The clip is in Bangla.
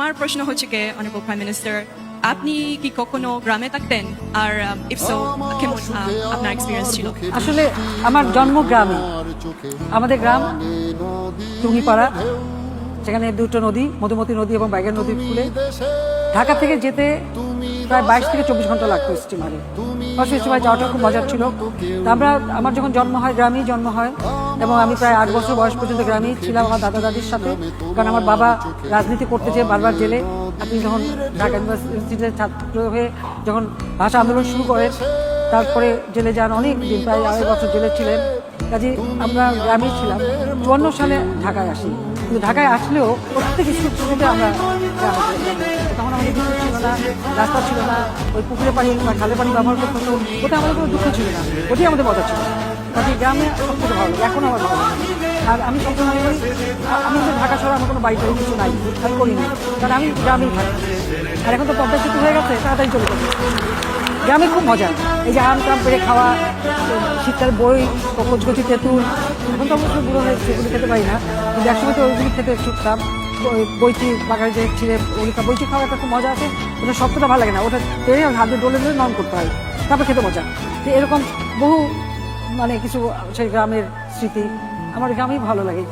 আমার প্রশ্ন হচ্ছে কি অনারেবল প্রাইম মিনিস্টার, আপনি কি কখনো গ্রামে থাকতেন? আর ইফ সো, কেমন আপনার এক্সপিরিয়েন্স ছিল? আসলে আমার জন্ম গ্রামে। আমাদের গ্রাম টুঙ্গিপাড়া, সেখানে দুটো নদী, মধুমতি নদী এবং বাইগান নদীর কূলে। ঢাকা থেকে যেতে প্রায় 22 থেকে 24 ঘন্টা লাগতো স্টিমারে। স্টিমারে যাওয়াটা খুব মজার ছিল। তা আমার যখন জন্ম হয় গ্রামেই জন্ম হয়, এবং আমি প্রায় 8 বছর বয়স পর্যন্ত গ্রামেই ছিলাম আমার দাদা দাদির সাথে। কারণ আমার বাবা রাজনীতি করতে যেয়ে বারবার জেলে। আপনি যখন ঢাকা ইউনিভার্সিটিতে ছাত্র হয়ে যখন ভাষা আন্দোলন শুরু করেন, তারপরে জেলে যান, অনেক দিন, প্রায় 2.5 বছর জেলে ছিলেন। কাজে আমরা গ্রামেই ছিলাম। 54 সালে ঢাকায় আসি, কিন্তু ঢাকায় আসলেও প্রত্যেক স্কুল ছুটিতে আমরা গ্রামে। তখন আমাদের কিছু ছিল না, রাস্তা ছিল না, ওই পুকুরে পানি বা খালে পানি ব্যবহার করতে হতো। ওটা আমাদের কোনো দুঃখ ছিল না, ওটাই আমাদের মজা ছিল। কাজে গ্রামে সবথেকে ভালো লাগে, এখন আমার ভালো লাগে। আর আমি সবসময় মনে করি, আমি তো ঢাকা শহরে আমার কোনো বাড়িতে কিছু নাই, আমি করিনি, কারণ আমি গ্রামেই থাকি। আর এখন তো পদ্মা সেতু হয়ে গেছে, তাড়াতাড়ি চলে যাবে। গ্রামে খুব মজা, এই যে আম টাম পেড়ে খাওয়া, শীতকালে বই, কচকচি তেঁতুল। এখন তো অবশ্যই বুড়ো হয়ে সেগুলি খেতে পারি না, কিন্তু একসময় তো ওইগুলি খেতে ছুটতাম। বইচি বাগানে যে ছিঁড়ে ওলিকা বইচি খাওয়া একটা খুব মজা আছে। ওটা শক্তটা ভালো লাগে না, ওটা পেরে হাতে ডলে ডলে নরম করতে হয়, তারপর খেতে মজা। তো এরকম বহু কিছু সেই গ্রামের স্মৃতি আমার গ্রামেই ভালো লাগে।